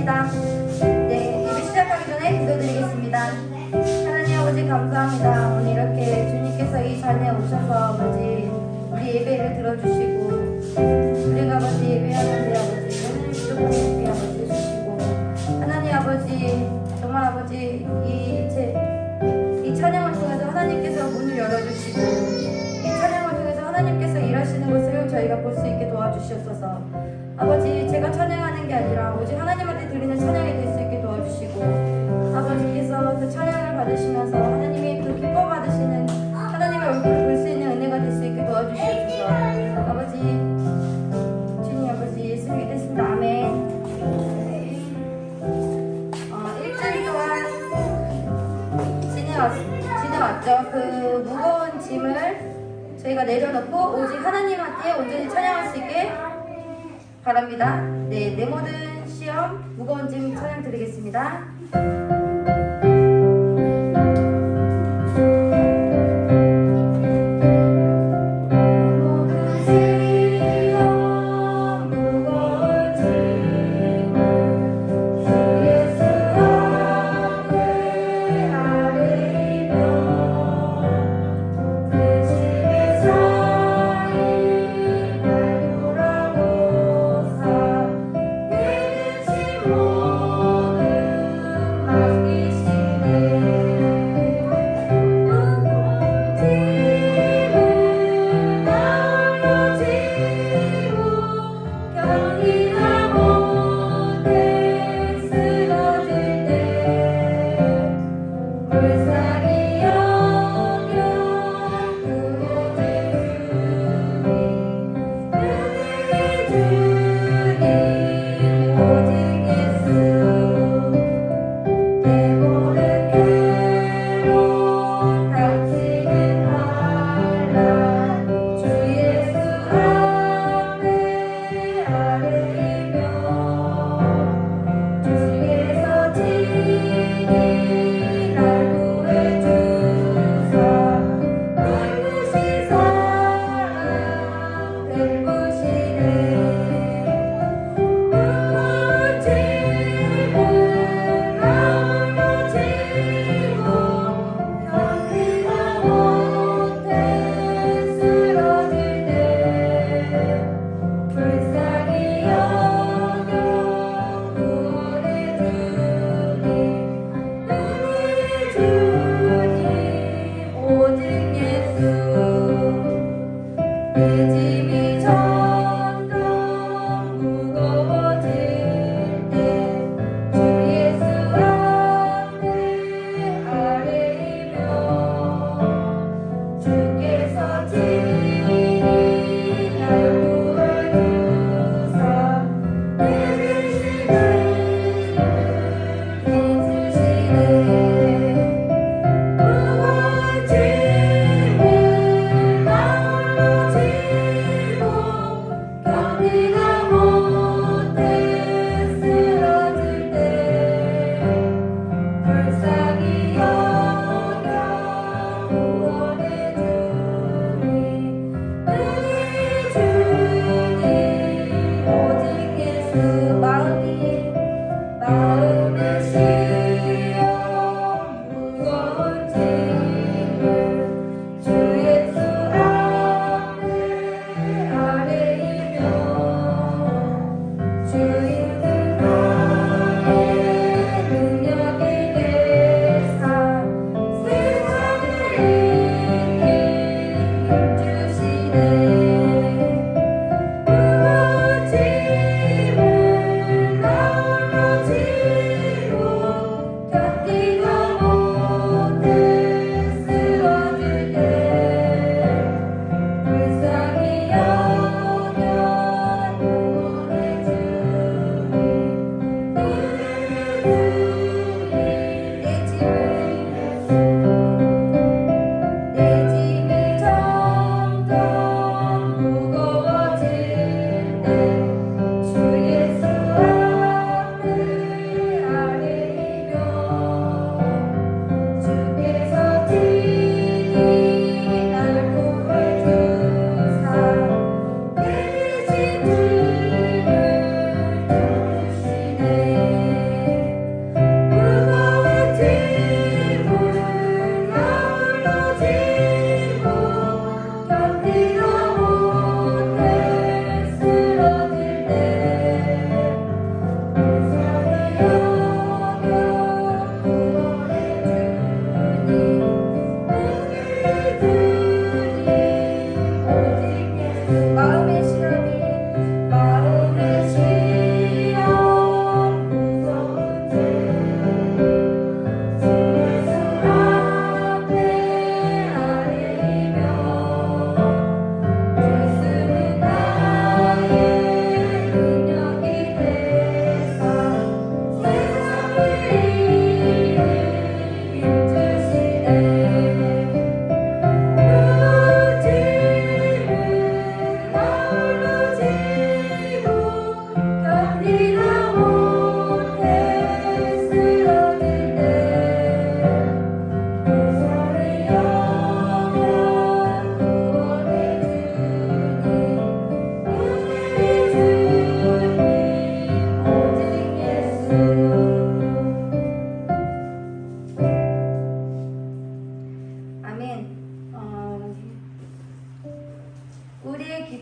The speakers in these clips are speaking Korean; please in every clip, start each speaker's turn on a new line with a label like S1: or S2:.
S1: 기도합니다. 네, 예배 시작하기 전에 기도드리겠습니다. 하나님 아버지 감사합니다. 오늘 이렇게 주님께서 이 자리에 오셔서 아버지 우리 예배를 들어주시고 우리가 아버지 예배하는데 아버지 하나님 기도하는 예배 아버지 해주시고 하나님 아버지 정말 아버지 이 찬양을 통해서 하나님께서 문을 열어주시고 이 찬양을 통해서 하나님께서 일하시는 것을 저희가 볼 수 있게 도와주시옵소서. 아버지 제가 찬양하는 게 아니라 오직 하나님한테 드리는 찬양이 될 수 있게 도와주시고 아버지께서 그 찬양을 받으시면서 하나님이 그 기뻐 받으시는 하나님의 얼굴을 볼 수 있는 은혜가 될 수 있게 도와주시옵소서. 아버지 주님 아버지 예수 믿겠습니다. 아멘. 일주일 동안 지내왔죠. 그 무거운 짐을 저희가 내려놓고 오직 하나님한테 온전히 찬양할 수 있게 바랍니다. 네, 내 모든 시험 무거운 짐 찬양 드리겠습니다.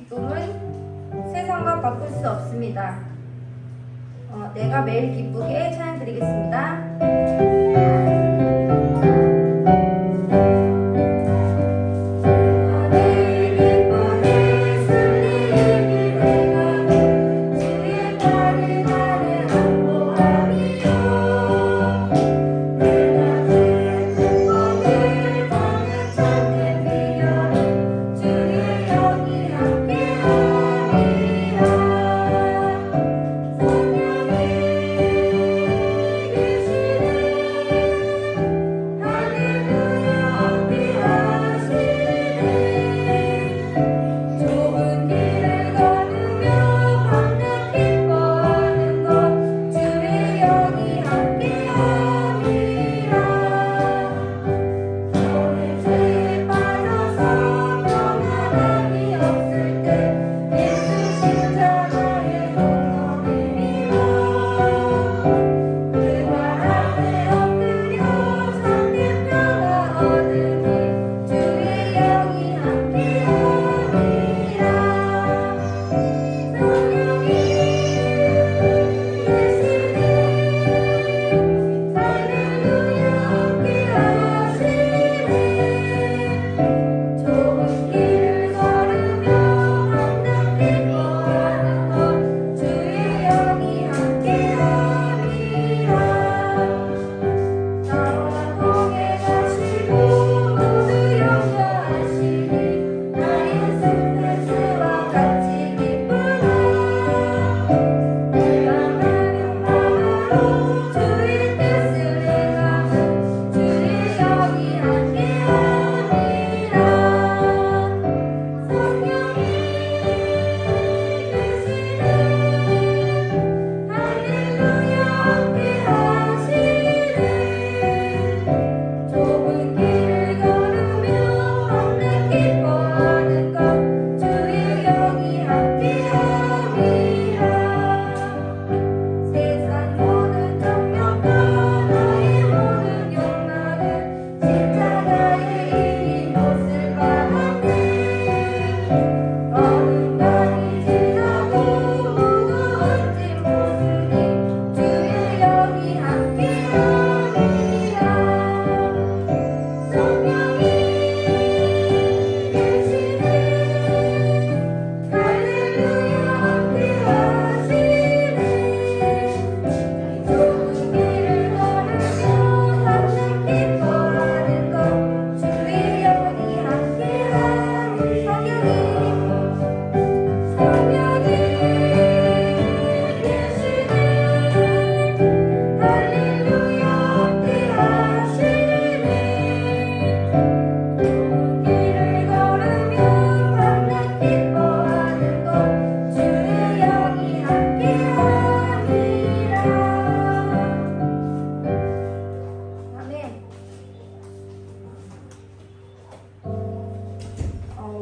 S1: 기쁨은 세상과 바꿀 수 없습니다. 내가 매일 기쁘게 찬양 드리겠습니다.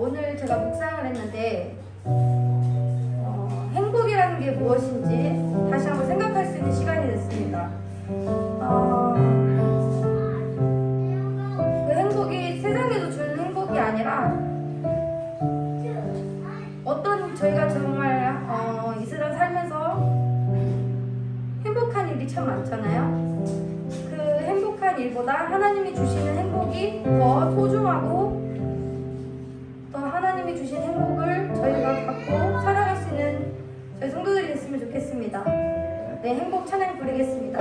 S1: 오늘 제가 묵상을 했는데 행복이라는 게 무엇인지 다시 한번 생각할 수 있는 시간이 됐습니다. 그 행복이 세상에서 주는 행복이 아니라 어떤 저희가 정말 이 세상 살면서 행복한 일이 참 많잖아요. 그 행복한 일보다 하나님이 주시는 행복이 더 소중하고 또 하나님이 주신 행복을 저희가 갖고 살아갈 수 있는 저희 성도들이 됐으면 좋겠습니다. 네, 행복 찬양 부르겠습니다.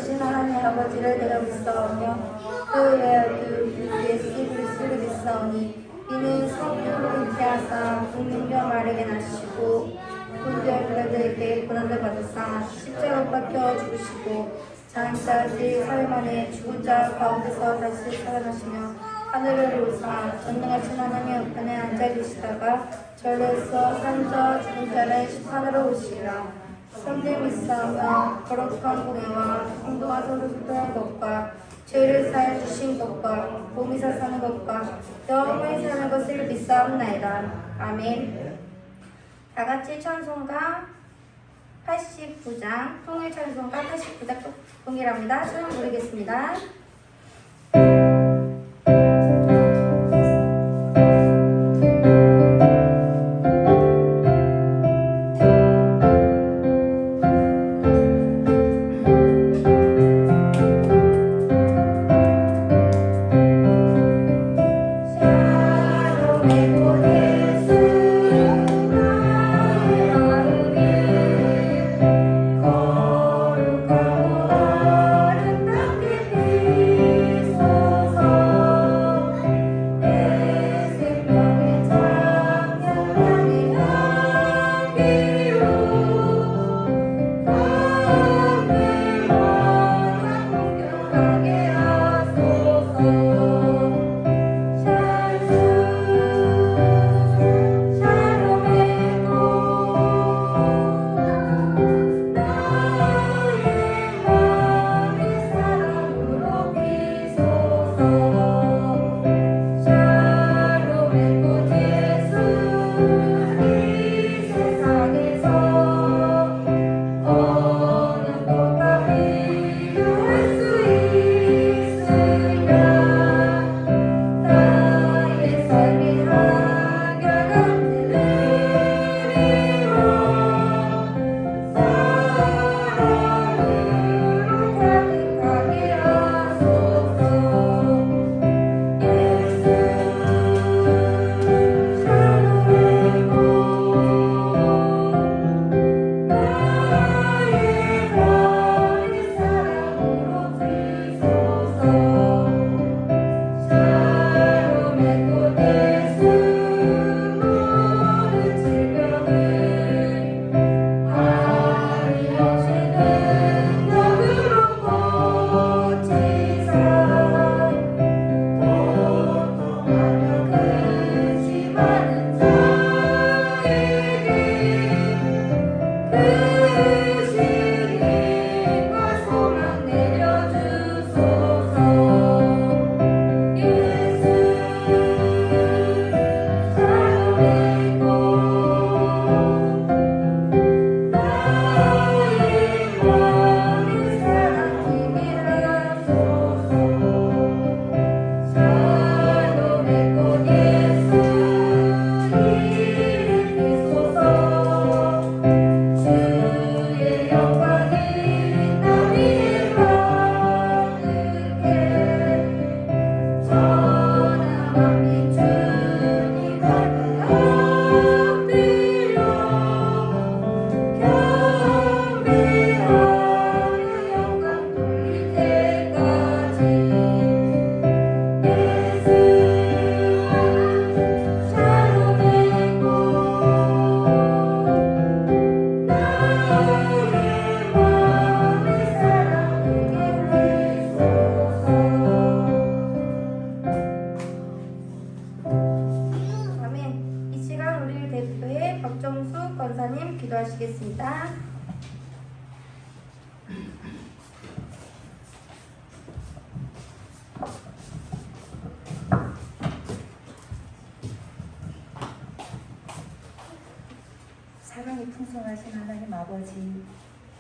S1: 되신 하나님 아버지를 내가 믿사오며 그의 아들 예수 그리스도를 믿사오니 이는 성령으로 잉태하사 국민과 마르게 나시고 본디오 빌라도에게 고난을 받으사 십자가 못 박혀 죽으시고 장자지 사흘 만에 죽은 자 가운데서 다시 살아나시며 하늘을 오르사 전능하신 하나님의 우편에 앉아 계시다가 절에서 산자 죽은 자를 심판으로 오시리라. 성령 믿사오며 거룩한 공예와 성도가 서로 소통한 것과 죄를 사해 주신 것과 몸이사 사는 것과 영원히 사는 것을 믿사옵나이다. 아멘. 다 같이 찬송가 89장 통일 찬송가 89장 동일합니다. 찬양 부르겠습니다. 기도하시겠습니다.
S2: 사랑이 풍성하신 하나님 아버지,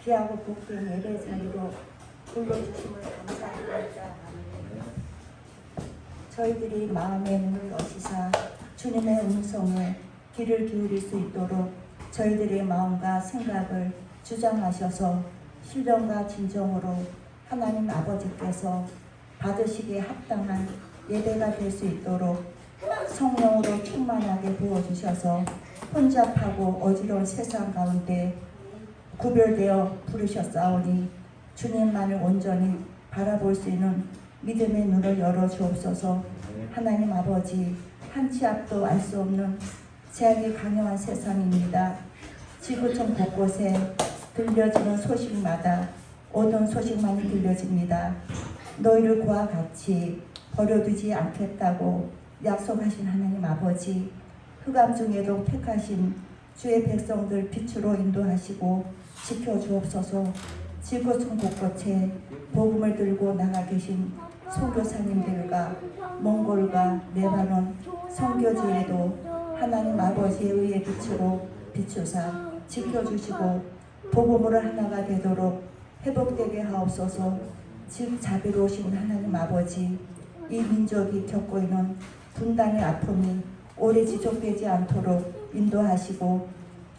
S2: 귀하고 복된 예배 자리로 불러주심을 감사합니다. 저희들이 마음의 문을 여시사 주님의 음성을 귀를 기울일 수 있도록 저희들의 마음과 생각을 주장하셔서 신령과 진정으로 하나님 아버지께서 받으시기에 합당한 예배가 될 수 있도록 성령으로 충만하게 부어주셔서 혼잡하고 어지러운 세상 가운데 구별되어 부르셨사오니 주님만을 온전히 바라볼 수 있는 믿음의 눈을 열어 주옵소서. 하나님 아버지, 한 치 앞도 알 수 없는 제약이 강력한 세상입니다. 지구촌 곳곳에 들려지는 소식마다 어두운 소식만이 들려집니다. 너희를 그와 같이 버려두지 않겠다고 약속하신 하나님 아버지, 흑암 중에도 택하신 주의 백성들 빛으로 인도하시고 지켜주옵소서. 지구촌 곳곳에 복음을 들고 나가 계신 선교사님들과 몽골과 레바논 선교지에도 하나님 아버지의 의의 빛으로 비추사 지켜주시고 복음으로 하나가 되도록 회복되게 하옵소서. 즉 자비로우신 하나님 아버지, 이 민족이 겪고 있는 분단의 아픔이 오래 지속되지 않도록 인도하시고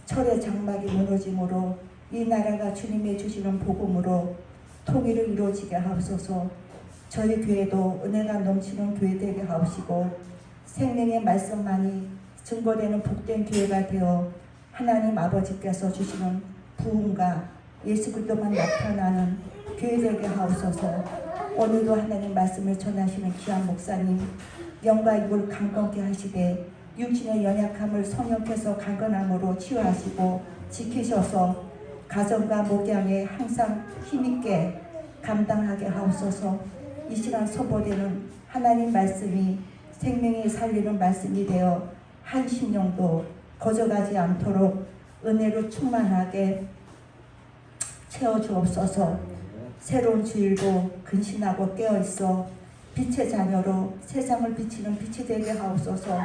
S2: 철의 장막이 무너짐으로 이 나라가 주님의 주시는 복음으로 통일을 이루어지게 하옵소서. 저희 교회도 은혜가 넘치는 교회 되게 하옵시고 생명의 말씀만이 증거되는 복된 교회가 되어 하나님 아버지께서 주시는 부흥과 예수 그리스도만 나타나는 교회 되게 하옵소서. 오늘도 하나님 말씀을 전하시는 귀한 목사님 영과 육을 강건케 하시되 육신의 연약함을 성령께서 강건함으로 치유하시고 지키셔서 가정과 목양에 항상 힘있게 감당하게 하옵소서. 이 시간 선포되는 하나님 말씀이 생명이 살리는 말씀이 되어 한 심령도 거저가지 않도록 은혜로 충만하게 채워주옵소서. 새로운 주일도 근신하고 깨어있어 빛의 자녀로 세상을 비치는 빛이 되게 하옵소서.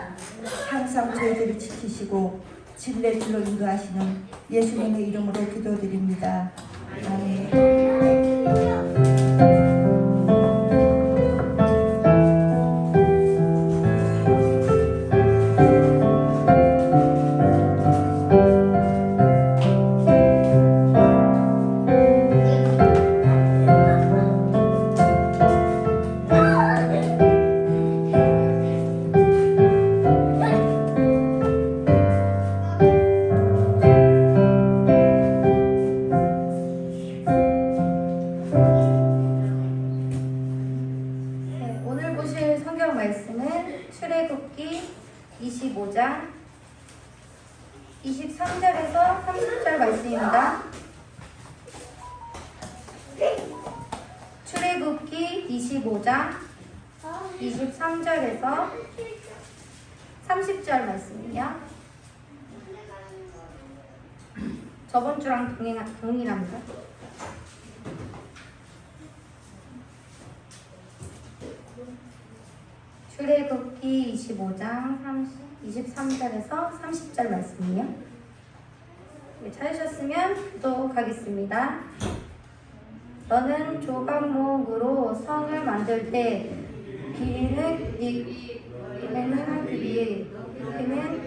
S2: 항상 저희들을 지키시고 진리의 길로 인도하시는 예수님의 이름으로 기도드립니다. 아멘.
S1: 오늘 보실 성경 말씀은 출애굽기 25장 23절에서 30절 말씀입니다. 출애굽기 25장 23절에서 30절 말씀이요. 저번 주랑 동일합니다. 출애굽기 25장 23절에서 30절 말씀이요. 찾으셨으면 구독하겠습니다. 너는 조각목으로 성을 만들 때 길이는 이는 길이 높이는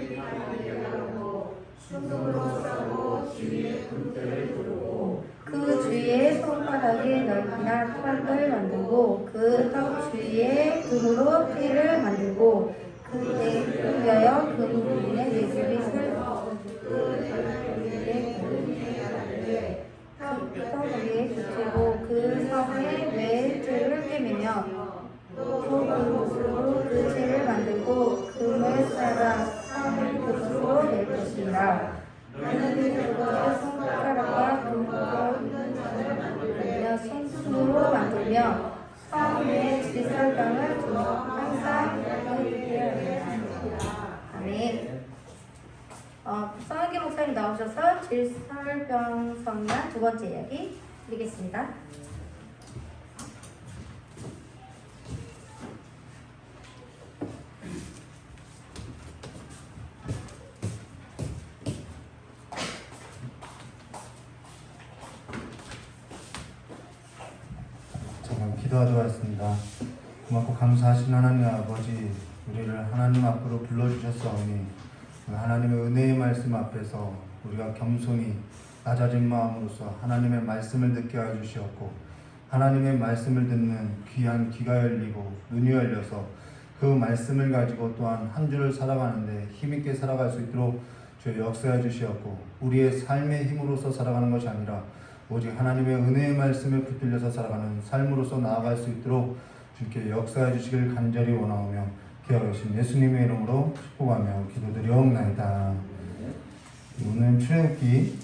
S1: 그 주위에 손바닥의 넓이나 턱을 만들고 그 턱 주위에 금으로 띠를 만들고 그때 위하여 금 부분에 네스빗을 턱 위에 붙이고 그 성에 외틀을 꿰매며 그 금으로 그 채를 만들고 금을 쌓아 성을 그것으로 낼 것이라. 너는 그것을 손가락과 금으로 손으로 만들며 성 위에 질설병을 두며 항상 아멘. 성은기 목사님 나오셔서 질설병 성난 두 번째 이야기 드리겠습니다.
S3: 기도하도록 하겠습니다. 고맙고 감사하신 하나님 아버지, 우리를 하나님 앞으로 불러주셨사오니 하나님의 은혜의 말씀 앞에서 우리가 겸손히 낮아진 마음으로서 하나님의 말씀을 듣게 하여 주시었고 하나님의 말씀을 듣는 귀한 귀가 열리고 눈이 열려서 그 말씀을 가지고 또한 한 주를 살아가는데 힘있게 살아갈 수 있도록 주여 역사해 주시었고 우리의 삶의 힘으로서 살아가는 것이 아니라 오직 하나님의 은혜의 말씀에 붙들려서 살아가는 삶으로서 나아갈 수 있도록 주께 역사해 주시길 간절히 원하오며 귀하신 예수님의 이름으로 축복하며 기도드리옵나이다. 오늘 출애굽기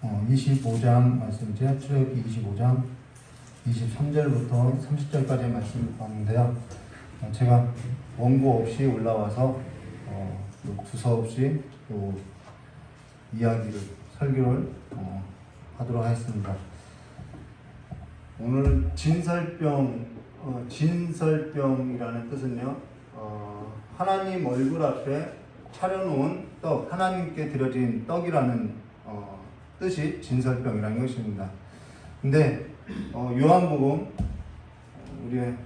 S3: 25장 말씀이죠. 출애굽기 25장 23절부터 30절까지의 말씀을 봤는데요. 제가 원고 없이 올라와서 두서 없이 또 설교를 하도록 하겠습니다. 오늘 진설병이라는 뜻은요, 하나님 얼굴 앞에 차려놓은 떡, 하나님께 드려진 떡이라는 뜻이 진설병이라는 것입니다. 근데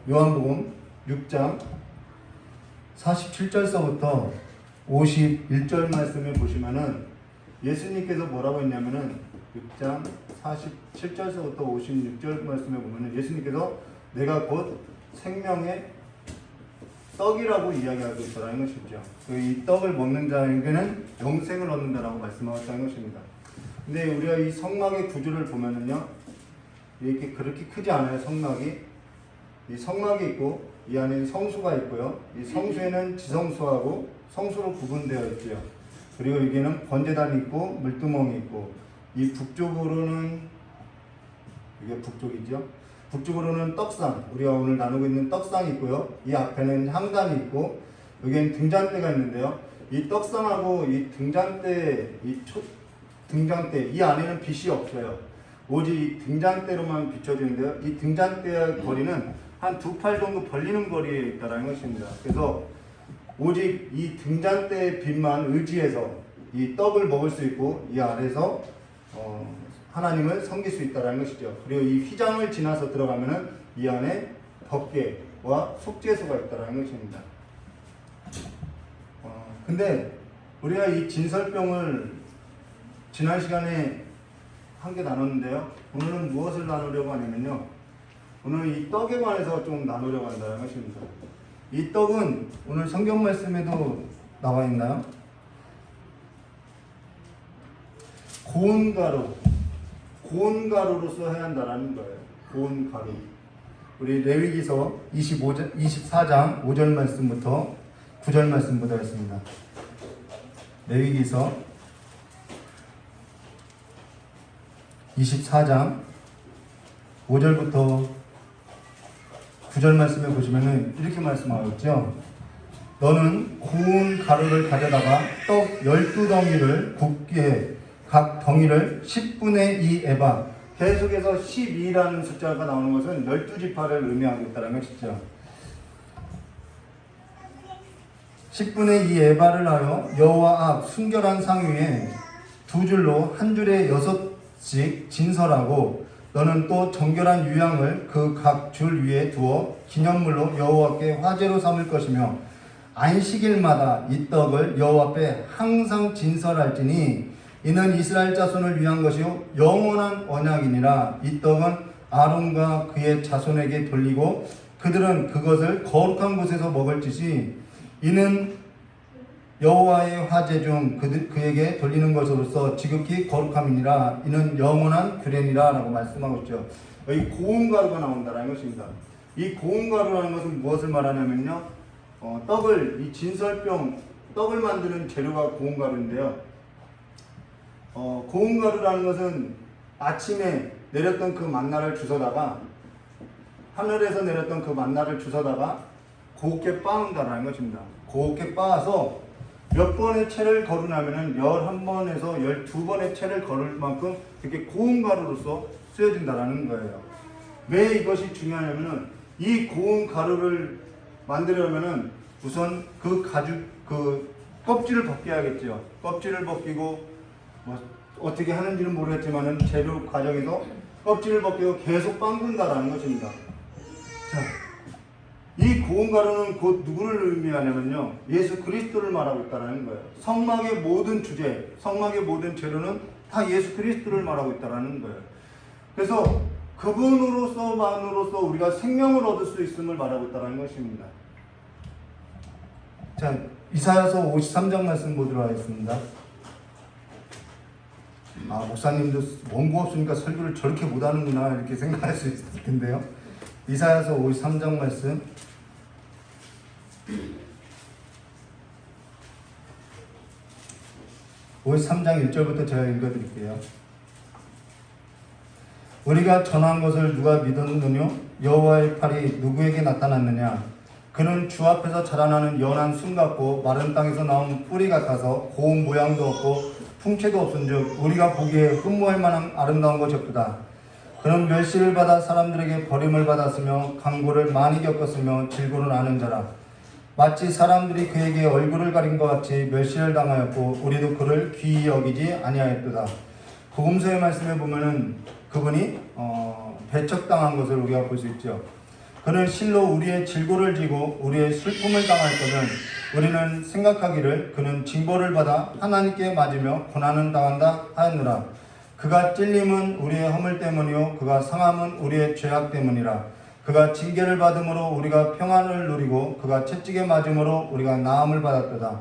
S3: 요한복음 6장 47절서부터 51절 말씀을 보시면은 예수님께서 뭐라고 했냐면은 6장 47절서부터 56절 말씀에 보면은 예수님께서 내가 곧 생명의 떡이라고 이야기하고 있다는 것이죠. 이 떡을 먹는 자에게는 영생을 얻는다라고 말씀하셨다는 것입니다. 근데 우리가 이 성막의 구조를 보면은요, 이렇게 그렇게 크지 않아요. 성막이 있고 이 안에 성수가 있고요. 이 성수에는 지성소하고 성수로 구분되어 있고요. 그리고 여기는 번제단이 있고 물두멍이 있고, 이 북쪽으로는, 이게 북쪽이죠. 북쪽으로는 떡상, 우리가 오늘 나누고 있는 떡상이 있고요. 이 앞에는 향단이 있고, 여기엔 등잔대가 있는데요. 이 떡상하고 이 등잔대, 이 안에는 빛이 없어요. 오직 이 등잔대로만 비춰지는데요. 이 등잔대의 거리는 한 2팔 정도 벌리는 거리에 있다는 것입니다. 그래서 오직 이 등잔대의 빛만 의지해서 이 떡을 먹을 수 있고, 이 아래서 하나님을 섬길 수 있다는 것이죠. 그리고 이 휘장을 지나서 들어가면은 이 안에 법궤와 속죄소가 있다는 것입니다. 근데 우리가 이 진설병을 지난 시간에 한 개 나눴는데요. 오늘은 무엇을 나누려고 하냐면요, 오늘 이 떡에 관해서 좀 나누려고 한다는 것입니다. 이 떡은 오늘 성경 말씀에도 나와 있나요? 고운 가루로서 해야 한다는 거예요. 고운 가루. 우리 레위기서 24장 5절 말씀부터 9절 말씀부터 했습니다. 레위기서 24장 5절부터 9절 말씀에 보시면은 이렇게 말씀하고 있죠. 너는 고운 가루를 가져다가 떡 12덩이를 굽게 해. 각 덩이를 10분의 2 에바. 계속해서 12라는 숫자가 나오는 것은 12지파를 의미하고 있다는 것이죠. 10분의 2 에바를 하여 여호와 앞 순결한 상 위에 두 줄로 한 줄에 6씩 진설하고, 너는 또 정결한 유향을 그 각 줄 위에 두어 기념물로 여호와께 화제로 삼을 것이며, 안식일마다 이 떡을 여호와 앞에 항상 진설할지니 이는 이스라엘 자손을 위한 것이요 영원한 언약이니라. 이 떡은 아론과 그의 자손에게 돌리고 그들은 그것을 거룩한 곳에서 먹을지시, 이는 여호와의 화제 중 그에게 돌리는 것으로서 지극히 거룩함이니라. 이는 영원한 규례니라 라고 말씀하고 있죠. 여기 고운 가루가 나온다는 것입니다. 이 고운 가루라는 것은 무엇을 말하냐면요, 이 진설병, 떡을 만드는 재료가 고운 가루인데요. 고운 가루라는 것은 아침에 내렸던 그 만나를 주워다가, 하늘에서 내렸던 그 만나를 주워다가 곱게 빻는다는 것입니다. 곱게 빻아서 몇 번의 채를 거르냐면은 11번에서 12번의 채를 거를 만큼 이렇게 고운 가루로서 쓰여진다는 거예요. 왜 이것이 중요하냐면은, 이 고운 가루를 만들려면은 우선 그 껍질을 벗겨야겠죠. 껍질을 벗기고, 어떻게 하는지는 모르겠지만은 재료 과정에서 껍질을 벗기고 계속 빻는다라는 것입니다. 자, 이 고운 가루는 곧 누구를 의미하냐면요, 예수 그리스도를 말하고 있다는 거예요. 성막의 모든 주제, 성막의 모든 재료는 다 예수 그리스도를 말하고 있다는 거예요. 그래서 그분으로서만으로서 우리가 생명을 얻을 수 있음을 말하고 있다는 것입니다. 자, 이사야서 53장 말씀 보도록 하겠습니다. 목사님도 원고 없으니까 설교를 저렇게 못하는구나 이렇게 생각할 수 있을 텐데요. 이사야서 53장 말씀 53장 1절부터 제가 읽어드릴게요. 우리가 전한 것을 누가 믿었느냐? 여호와의 팔이 누구에게 나타났느냐? 그는 주 앞에서 자라나는 연한 순 같고 마른 땅에서 나온 뿌리 같아서 고운 모양도 없고 풍채도 없은즉 우리가 보기에 흠모할 만한 아름다운 것이 없다. 그는 멸시를 받아 사람들에게 버림을 받았으며 강고를 많이 겪었으며 질고를 아는 자라. 마치 사람들이 그에게 얼굴을 가린 것 같이 멸시를 당하였고 우리도 그를 귀히 여기지 아니하였도다. 복음서의 말씀에 보면은 그분이 배척당한 것을 우리가 볼 수 있죠. 그는 실로 우리의 질고를 지고 우리의 슬픔을 당할 것은 우리는 생각하기를 그는 징벌을 받아 하나님께 맞으며 고난을 당한다 하였노라. 그가 찔림은 우리의 허물 때문이요 그가 상함은 우리의 죄악 때문이라. 그가 징계를 받음으로 우리가 평안을 누리고 그가 채찍에 맞음으로 우리가 나음을 받았도다.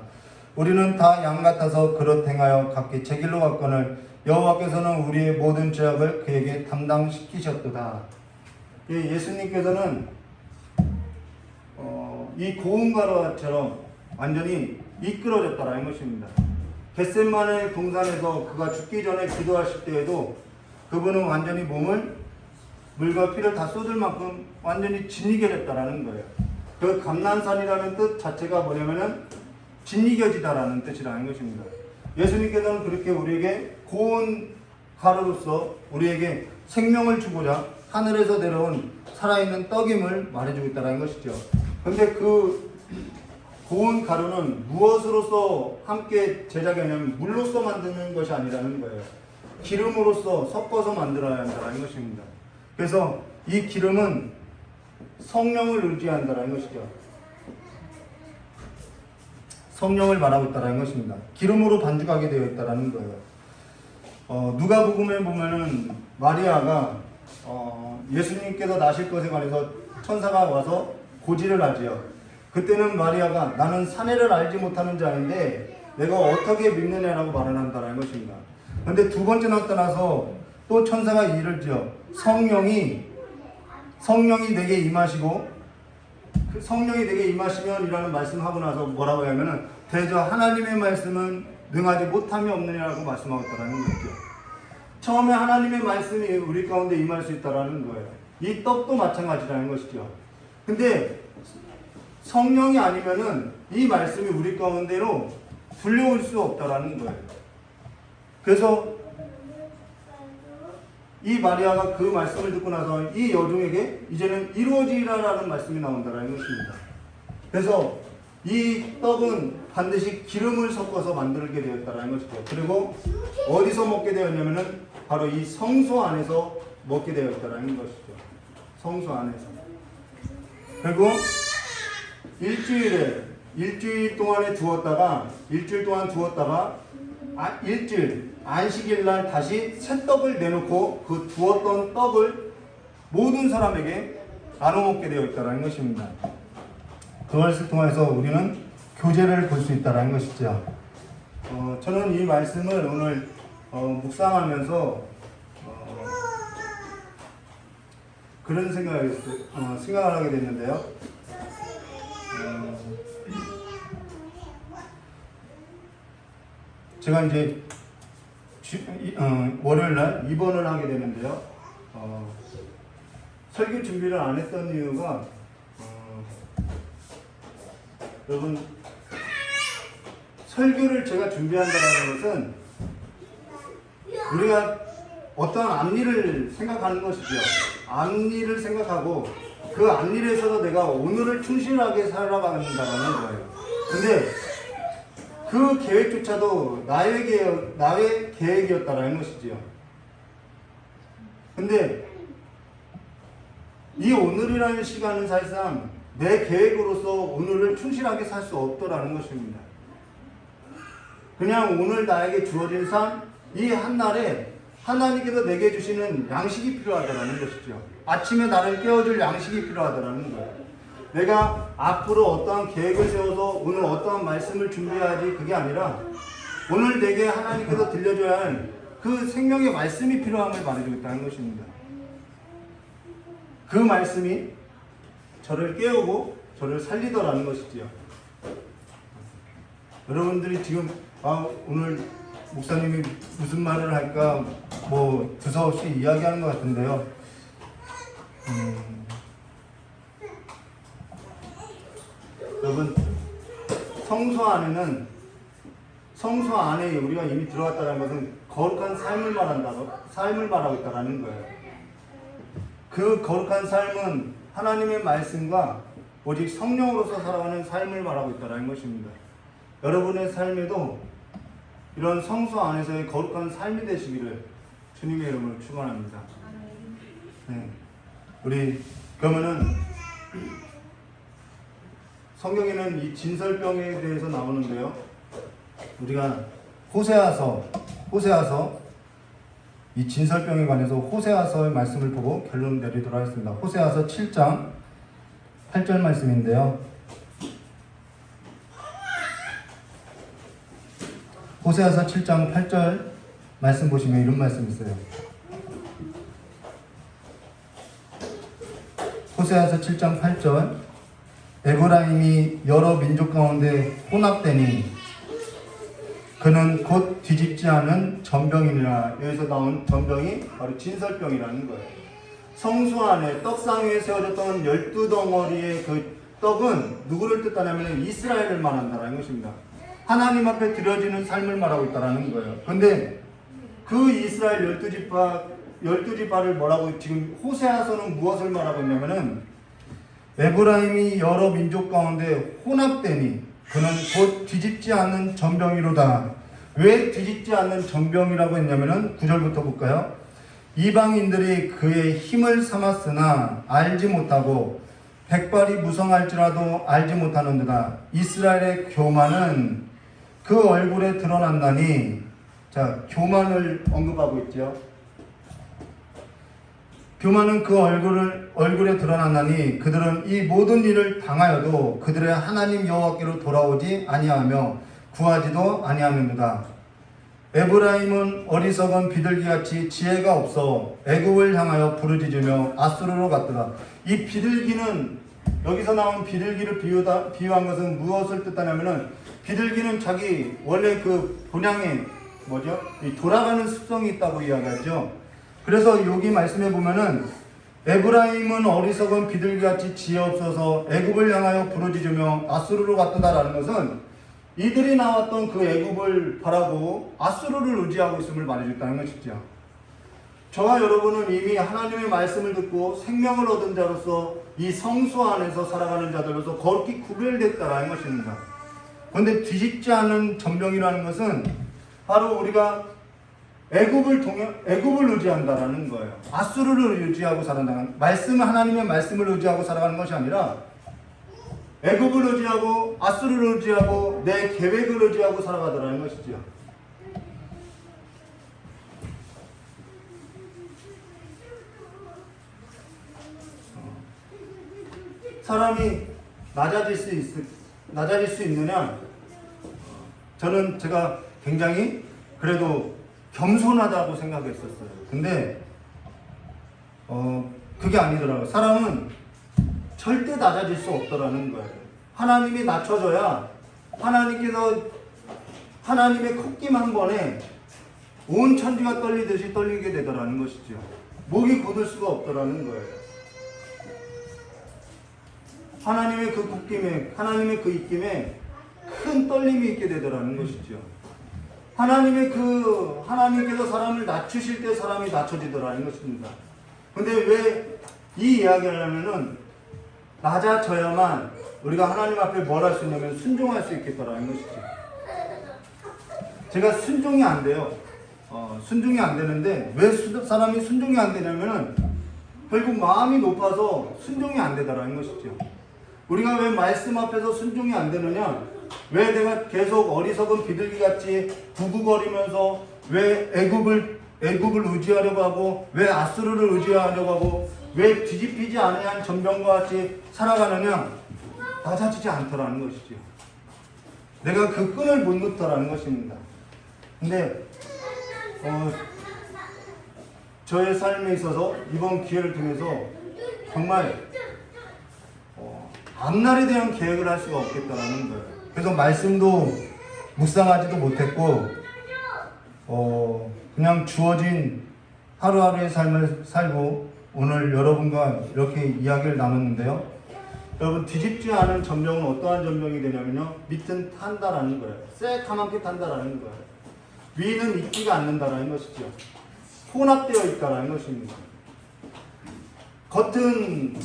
S3: 우리는 다 양 같아서 그릇 행하여 각기 제 길로 갔거늘 여호와께서는 우리의 모든 죄악을 그에게 담당시키셨도다. 예수님께서는 이 고운 가루처럼 완전히 이끌어졌다라는 것입니다. 겟세마네 동산에서 그가 죽기 전에 기도하실 때에도 그분은 완전히 몸을 물과 피를 다 쏟을 만큼 완전히 짓이겨졌다라는 거예요. 그 감난산이라는 뜻 자체가 뭐냐면은 짓이겨지다라는 뜻이라는 것입니다. 예수님께서는 그렇게 우리에게 고운 가루로서 우리에게 생명을 주고자 하늘에서 내려온 살아있는 떡임을 말해주고 있다는 것이죠. 근데 그 고운 가루는 무엇으로서 함께 제작하냐면 물로서 만드는 것이 아니라는 거예요. 기름으로서 섞어서 만들어야 한다는 것입니다. 그래서 이 기름은 성령을 의지한다는 것이죠. 성령을 말하고 있다는 것입니다. 기름으로 반죽하게 되어 있다는 거예요. 누가복음에 보면은 마리아가 예수님께서 나실 것에 관해서 천사가 와서 고지를 하지요. 그때는 마리아가 나는 사내를 알지 못하는 자인데 내가 어떻게 믿느냐라고 말을 한다는 것입니다. 그런데 두 번째 나타나서 또 천사가 이르지요. 성령이 내게 임하시고 그 성령이 내게 임하시면 이라는 말씀하고 나서 뭐라고 하냐면은 대저 하나님의 말씀은 능하지 못함이 없느냐라고 말씀하고 있다는 거죠. 처음에 하나님의 말씀이 우리 가운데 임할 수 있다는 거예요. 이 떡도 마찬가지라는 것이죠. 근데 성령이 아니면은 이 말씀이 우리 가운데로 불려올 수 없다라는 거예요. 그래서 이 마리아가 그 말씀을 듣고 나서 이 여종에게 이제는 이루어지라라는 말씀이 나온다라는 것입니다. 그래서 이 떡은 반드시 기름을 섞어서 만들게 되었다라는 것이죠. 그리고 어디서 먹게 되었냐면은 바로 이 성소 안에서 먹게 되었다라는 것이죠. 성소 안에서. 그리고 일주일 동안 두었다가 일주일 안식일 날 다시 새 떡을 내놓고 그 두었던 떡을 모든 사람에게 나눠 먹게 되어 있다는 것입니다. 그것을 통해서 우리는 교제를 볼 수 있다는 것이죠. 저는 이 말씀을 오늘 묵상하면서 그런 생각을 하게 됐는데요. 제가 이제 월요일날 입원을 하게 되는데요. 설교 준비를 안 했던 이유가 여러분 설교를 제가 준비한다는 것은 우리가 어떠한 앞일을 생각하는 것이죠. 앞일을 생각하고 그 앞일에서도 내가 오늘을 충실하게 살아간다는 거예요. 근데 그 계획조차도 나의 계획이었다라는 것이지요. 근데 이 오늘이라는 시간은 사실상 내 계획으로서 오늘을 충실하게 살 수 없더라는 것입니다. 그냥 오늘 나에게 주어진 삶, 이 한날에 하나님께서 내게 주시는 양식이 필요하다는 것이죠. 아침에 나를 깨워줄 양식이 필요하다는 거예요. 내가 앞으로 어떠한 계획을 세워서 오늘 어떠한 말씀을 준비해야지 그게 아니라 오늘 내게 하나님께서 들려줘야 할 그 생명의 말씀이 필요함을 말해주고 있다는 것입니다. 그 말씀이 저를 깨우고 저를 살리더라는 것이지요. 여러분들이 지금 오늘 목사님이 무슨 말을 할까 뭐 두서없이 이야기하는 것 같은데요. 여러분, 성소 안에 우리가 이미 들어갔다는 것은 거룩한 삶을 말하고 있다는 거예요. 그 거룩한 삶은 하나님의 말씀과 오직 성령으로서 살아가는 삶을 말하고 있다는 것입니다. 여러분의 삶에도 이런 성소 안에서의 거룩한 삶이 되시기를 주님의 이름으로 축원합니다. 네. 우리 그러면은 성경에는 이 진설병에 대해서 나오는데요. 우리가 호세아서 이 진설병에 관해서 호세아서의 말씀을 보고 결론 내리도록 하겠습니다. 호세아서 7장 8절 말씀인데요. 호세아서 7장 8절 말씀 보시면 이런 말씀 있어요. 호세아서 7장 8절 에브라임이 여러 민족 가운데 혼합되니 그는 곧 뒤집지 않은 전병이니라. 여기서 나온 전병이 바로 진설병이라는 거예요. 성소 안에 떡상 위에 세워졌던 12덩어리의 그 떡은 누구를 뜻하냐면 이스라엘을 말한다는 것입니다. 하나님 앞에 드려지는 삶을 말하고 있다는 거예요. 그런데 그 이스라엘 12지파를 뭐라고 지금 호세아서는 무엇을 말하고 있냐면은 에브라임이 여러 민족 가운데 혼합되니 그는 곧 뒤집지 않는 전병이로다. 왜 뒤집지 않는 전병이라고 했냐면은 9절부터 볼까요? 이방인들이 그의 힘을 삼았으나 알지 못하고 백발이 무성할지라도 알지 못하는도다. 이스라엘의 교만은 그 얼굴에 드러난다니. 자, 교만을 언급하고 있죠. 교만은 그 얼굴에 드러난다니 그들은 이 모든 일을 당하여도 그들의 하나님 여호와께로 돌아오지 아니하며 구하지도 아니하는도다. 에브라임은 어리석은 비둘기같이 지혜가 없어 애굽을 향하여 부르짖으며 아수르로 갔더라. 이 비둘기는 여기서 나온 비둘기를 비유한 것은 무엇을 뜻하냐면은 비둘기는 자기 원래 그 본향에 이 돌아가는 습성이 있다고 이야기하죠. 그래서 여기 말씀해 보면은 에브라임은 어리석은 비둘기같이 지혜 없어서 애굽을 향하여 부르짖으며 아수르로 갔다라는 것은 이들이 나왔던 그 애굽을 바라고 아수르를 의지하고 있음을 말해줬다는 것이죠. 저와 여러분은 이미 하나님의 말씀을 듣고 생명을 얻은 자로서 이 성소 안에서 살아가는 자들로서 거룩히 구별됐다라는 것입니다. 그런데 뒤집지 않은 전병이라는 것은 바로 우리가 애굽을 의지한다라는 거예요. 아수르를 의지하고 살아가는 하나님의 말씀을 의지하고 살아가는 것이 아니라 애굽을 의지하고 아수르를 의지하고 내 계획을 의지하고 살아가더라는 것이죠. 사람이 낮아질 수 있느냐? 저는 제가 굉장히 그래도 겸손하다고 생각했었어요. 근데 그게 아니더라고요. 사람은 절대 낮아질 수 없더라는 거예요. 하나님이 낮춰줘야 하나님의 콧김 한 번에 온 천지가 떨리듯이 떨리게 되더라는 것이죠. 목이 굳을 수가 없더라는 거예요. 하나님의 그 콧김에, 하나님의 그 입김에 큰 떨림이 있게 되더라는 것이죠. 하나님께서 사람을 낮추실 때 사람이 낮춰지더라는 것입니다. 근데 왜 이 이야기를 하면은 낮아져야만 우리가 하나님 앞에 뭘 할 수 있냐면 순종할 수 있겠다라는 것이죠. 제가 순종이 안 돼요. 순종이 안 되는데 왜 사람이 순종이 안 되냐면은 결국 마음이 높아서 순종이 안 되더라는 것이죠. 우리가 왜 말씀 앞에서 순종이 안 되느냐? 왜 내가 계속 어리석은 비둘기같이 구구거리면서 왜 애굽을 의지하려고 하고 왜 아수르를 의지하려고 하고 왜 뒤집히지 아니한 전병과 같이 살아가느냐? 낮아지지 않더라는 것이죠. 내가 그 끈을 못 놓더라는 것입니다. 근데 저의 삶에 있어서 이번 기회를 통해서 정말 앞날에 대한 계획을 할 수가 없겠다라는 거예요. 그래서 말씀도 묵상하지도 못했고 그냥 주어진 하루하루의 삶을 살고 오늘 여러분과 이렇게 이야기를 나눴는데요. 여러분, 뒤집지 않은 전병은 어떠한 전병이 되냐면요, 밑은 탄다라는 거예요. 새카맣게 탄다라는 거예요. 위는 익지가 않는다라는 것이죠. 혼합되어 있다라는 것입니다. 겉은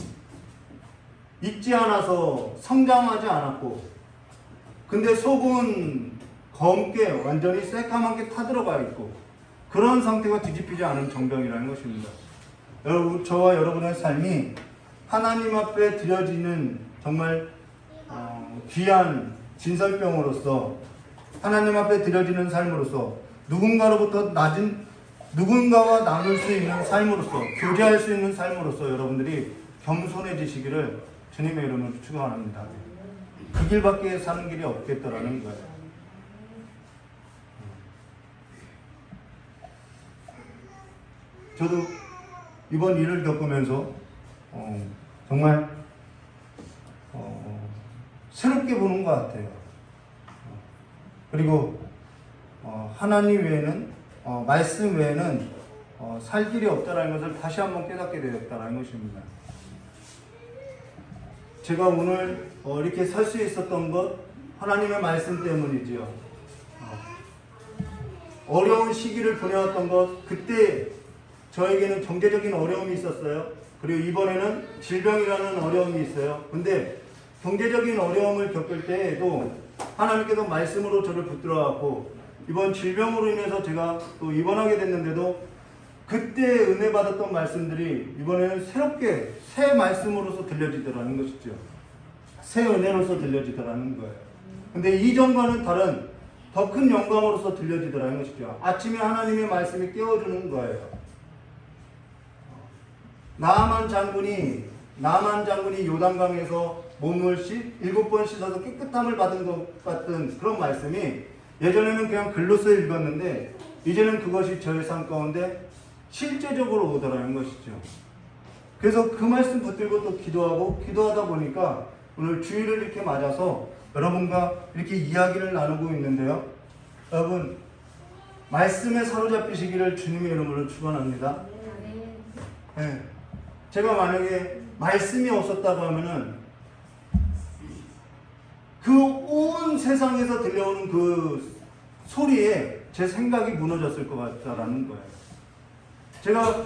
S3: 익지 않아서 성장하지 않았고, 근데 속은 검게 완전히 새카맣게 타들어가 있고, 그런 상태가 뒤집히지 않은 정병이라는 것입니다. 여러분, 저와 여러분의 삶이 하나님 앞에 드려지는 정말 귀한 진설병으로서, 하나님 앞에 드려지는 삶으로서, 누군가와 나눌 수 있는 삶으로서, 교제할 수 있는 삶으로서 여러분들이 겸손해지시기를 주님의 이름으로 축원합니다. 그 길밖에 사는 길이 없겠다라는 거예요. 저도 이번 일을 겪으면서 정말 새롭게 보는 것 같아요. 그리고 하나님 외에는 말씀 외에는 살 길이 없다라는 것을 다시 한번 깨닫게 되었다라는 것입니다. 제가 오늘 이렇게 설 수 있었던 것 하나님의 말씀 때문이지요. 어려운 시기를 보내왔던 것, 그때 저에게는 경제적인 어려움이 있었어요. 그리고 이번에는 질병이라는 어려움이 있어요. 근데 경제적인 어려움을 겪을 때에도 하나님께서 말씀으로 저를 붙들어왔고, 이번 질병으로 인해서 제가 또 입원하게 됐는데도 그때 은혜 받았던 말씀들이 이번에는 새롭게 새 말씀으로서 들려지더라는 것이죠. 새 은혜로서 들려지더라는 거예요. 근데 이전과는 다른 더 큰 영광으로서 들려지더라는 것이죠. 아침에 하나님의 말씀이 깨워주는 거예요. 나아만 장군이 요단강에서 몸을 7번 씻어서 깨끗함을 받은 것 같은 그런 말씀이, 예전에는 그냥 글로써 읽었는데 이제는 그것이 저의 삶 가운데 실제적으로 오더라는 것이죠. 그래서 그 말씀 붙들고 또 기도하다 보니까 오늘 주일을 이렇게 맞아서 여러분과 이렇게 이야기를 나누고 있는데요. 여러분, 말씀에 사로잡히시기를 주님의 이름으로 축원합니다. 네. 제가 만약에 말씀이 없었다고 하면은 그 온 세상에서 들려오는 그 소리에 제 생각이 무너졌을 것 같다라는 거예요. 제가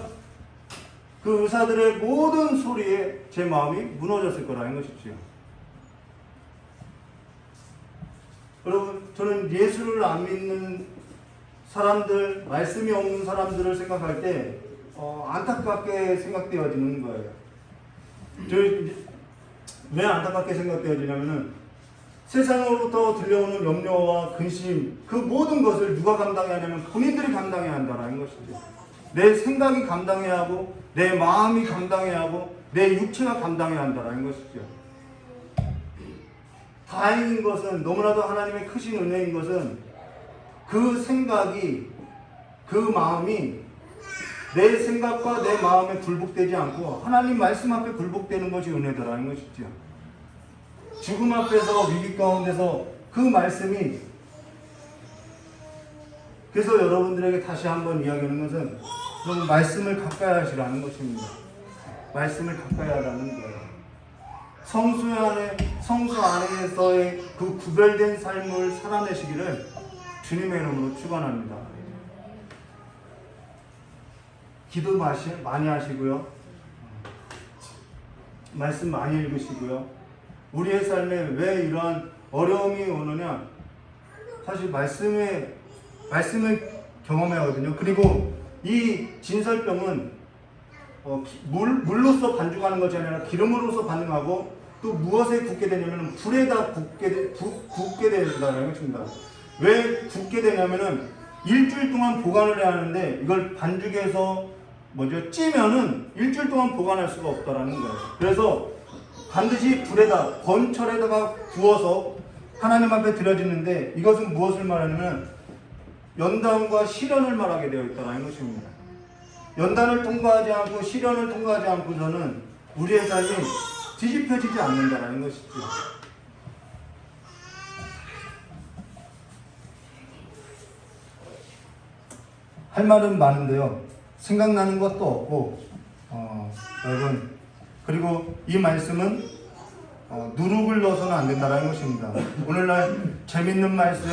S3: 그 의사들의 모든 소리에 제 마음이 무너졌을 거라는 것이죠. 여러분, 저는 예수를 안 믿는 사람들, 말씀이 없는 사람들을 생각할 때 안타깝게 생각되어지는 거예요. 왜 안타깝게 생각되어지냐면은 세상으로부터 들려오는 염려와 근심, 그 모든 것을 누가 감당해야 하냐면 본인들이 감당해야 한다는 것이죠. 내 생각이 감당해야 하고, 내 마음이 감당해야 하고, 내 육체가 감당해야 한다는 것이죠. 다행인 것은, 너무나도 하나님의 크신 은혜인 것은 그 생각이, 그 마음이 내 생각과 내 마음에 굴복되지 않고 하나님 말씀 앞에 굴복되는 것이 은혜다라는 것이죠. 죽음 앞에서, 위기 가운데서 그 말씀이, 그래서 여러분들에게 다시 한번 이야기하는 것은 여러분, 말씀을 가까이 하시라는 것입니다. 말씀을 가까이 하라는 거예요. 성수 안에서의 그 구별된 삶을 살아내시기를 주님의 이름으로 축원합니다. 기도 많이 하시고요. 말씀 많이 읽으시고요. 우리의 삶에 왜 이러한 어려움이 오느냐? 사실 말씀을 경험해야 하거든요. 그리고 이 진설병은 물로서 반죽하는 것이 아니라 기름으로서 반응하고, 또 무엇에 굳게 되냐면 불에다 굳게 된다는 것입니다. 왜 굳게 되냐면은 일주일 동안 보관을 해야 하는데, 이걸 반죽해서 찌면은 일주일 동안 보관할 수가 없다라는 거예요. 그래서 반드시 불에다, 건철에다가 구워서 하나님 앞에 드려지는데, 이것은 무엇을 말하냐면 연단과 시련을 말하게 되어 있다는 것입니다. 연단을 통과하지 않고 시련을 통과하지 않고서는 우리의 삶이 뒤집혀지지 않는다는 것이죠. 할 말은 많은데요. 생각나는 것도 없고, 여러분, 그리고 이 말씀은 누룩을 넣어서는 안 된다는 것입니다. 오늘날 재밌는 말씀,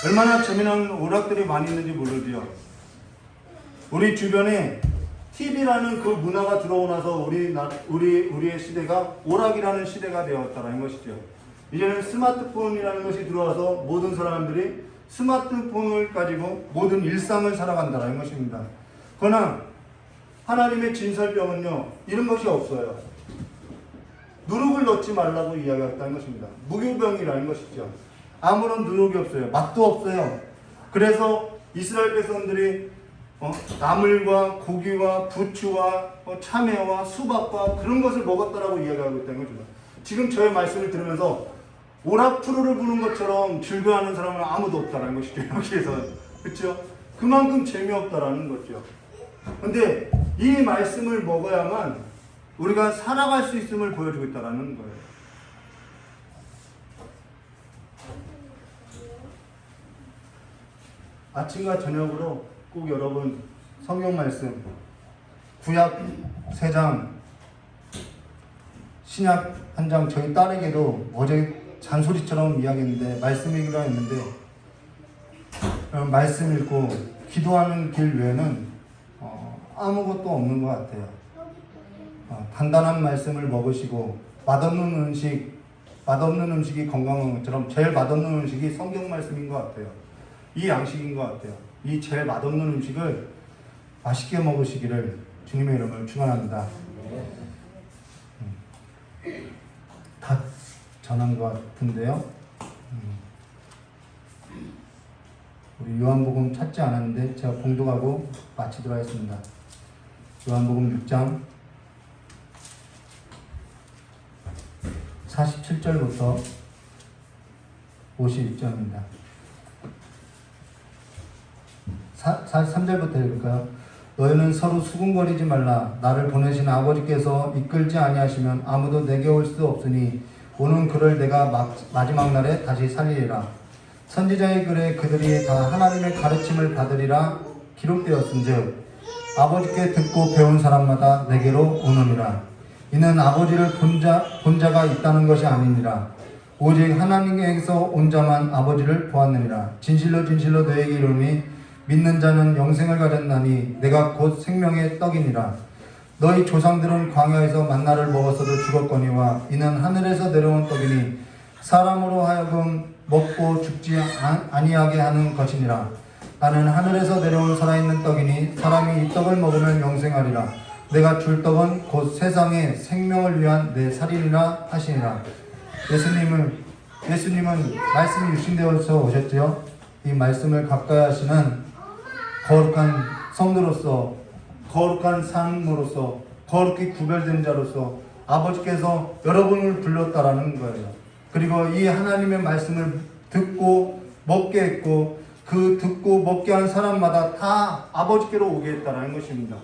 S3: 얼마나 재미난 오락들이 많이 있는지 모르지요. 우리 주변에 TV라는 그 문화가 들어오고 나서 우리의 시대가 오락이라는 시대가 되었다는 것이죠. 이제는 스마트폰이라는 것이 들어와서 모든 사람들이 스마트폰을 가지고 모든 일상을 살아간다는 것입니다. 그러나 하나님의 진설병은요, 이런 것이 없어요. 누룩을 넣지 말라고 이야기했다는 것입니다. 무교병이라는 것이죠. 아무런 누룩이 없어요. 맛도 없어요. 그래서 이스라엘 백성들이 나물과 고기와 부추와 참외와 수박과 그런 것을 먹었다라고 이야기하고 있다는 거죠. 지금 저의 말씀을 들으면서 오락 프로를 부는 것처럼 즐겨하는 사람은 아무도 없다는 것이죠. 여기에서. 그렇죠? 그만큼 재미없다라는 거죠. 근데 이 말씀을 먹어야만 우리가 살아갈 수 있음을 보여주고 있다는 거예요. 아침과 저녁으로 꼭 여러분 성경 말씀 구약 3장 신약 1장 저희 딸에게도 어제 잔소리처럼 이야기했는데 말씀이기로 했는데 말씀 읽고 기도하는 길 외에는 아무것도 없는 것 같아요. 단단한 말씀을 먹으시고 맛없는 음식이 건강한 것처럼 제일 맛없는 음식이 성경 말씀인 것 같아요. 이 양식인 것 같아요. 이 제일 맛없는 음식을 맛있게 먹으시기를 주님의 이름을 축원합니다. 다 전한 것 같은데요. 우리 요한복음 찾지 않았는데 제가 봉독하고 마치도록 하겠습니다. 요한복음 6장 47절부터 52절입니다. 43절부터 읽을까요? 너희는 서로 수군거리지 말라. 나를 보내신 아버지께서 이끌지 아니하시면 아무도 내게 올 수 없으니 오는 그를 내가 마지막 날에 다시 살리리라. 선지자의 글에 그들이 다 하나님의 가르침을 받으리라 기록되었은즉 아버지께 듣고 배운 사람마다 내게로 오느니라. 이는 아버지를 본 자가 있다는 것이 아니니라. 오직 하나님께서 온 자만 아버지를 보았느니라. 진실로 진실로 너에게 이르노니 믿는 자는 영생을 가졌나니 내가 곧 생명의 떡이니라. 너희 조상들은 광야에서 만나를 먹었어도 죽었거니와 이는 하늘에서 내려온 떡이니 사람으로 하여금 먹고 죽지 아니하게 하는 것이니라. 나는 하늘에서 내려온 살아있는 떡이니 사람이 이 떡을 먹으면 영생하리라. 내가 줄 떡은 곧 세상의 생명을 위한 내 살이니라 하시니라. 예수님은 말씀이 육신되어서 오셨지요. 이 말씀을 가까이 하시는 거룩한 성도로서, 거룩한 삶으로서, 거룩히 구별된 자로서 아버지께서 여러분을 불렀다라는 거예요. 그리고 이 하나님의 말씀을 듣고 먹게 했고 그 듣고 먹게 한 사람마다 다 아버지께로 오게 했다는 것입니다.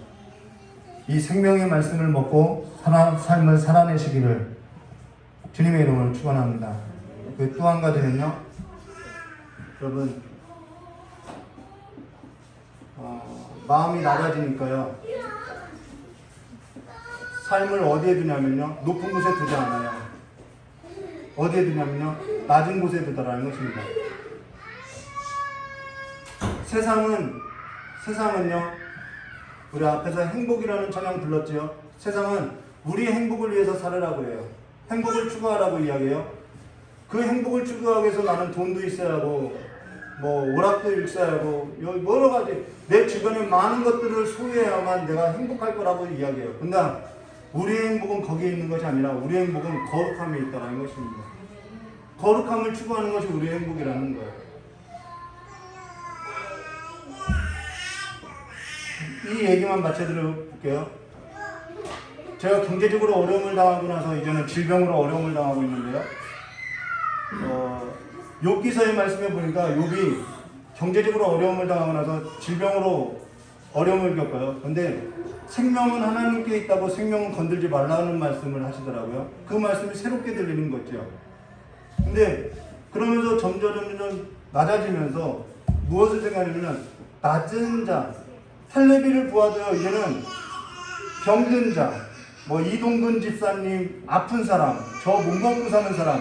S3: 이 생명의 말씀을 먹고 삶을 살아내시기를 주님의 이름으로 축원합니다. 그 또 한 가지는요, 여러분 마음이 낮아지니까요 삶을 어디에 두냐면요 높은 곳에 두지 않아요. 어디에 두냐면요 낮은 곳에 두다라는 것입니다. 세상은요 우리 앞에서 행복이라는 찬양 불렀지요. 세상은 우리의 행복을 위해서 살으라고 해요. 행복을 추구하라고 이야기해요. 그 행복을 추구하기 위해서 나는 돈도 있어야 하고 오락도 있어야 하고 여러 가지 내 주변에 많은 것들을 소유해야만 내가 행복할 거라고 이야기해요. 근데 우리의 행복은 거기에 있는 것이 아니라 우리의 행복은 거룩함에 있다는 것입니다. 거룩함을 추구하는 것이 우리의 행복이라는 거예요. 이 얘기만 마쳐드려 볼게요. 제가 경제적으로 어려움을 당하고 나서 이제는 질병으로 어려움을 당하고 있는데요. 욥기서의 말씀에 보니까 욥이 경제적으로 어려움을 당하고 나서 질병으로 어려움을 겪어요. 근데 생명은 하나님께 있다고 생명은 건들지 말라는 말씀을 하시더라고요. 그 말씀이 새롭게 들리는 거죠. 근데 그러면서 점점 낮아지면서 무엇을 생각하냐면 낮은 자, 할례비를 부하되어 이제는 병든 자, 뭐 이동근 집사님 아픈 사람, 저 못 먹고 사는 사람,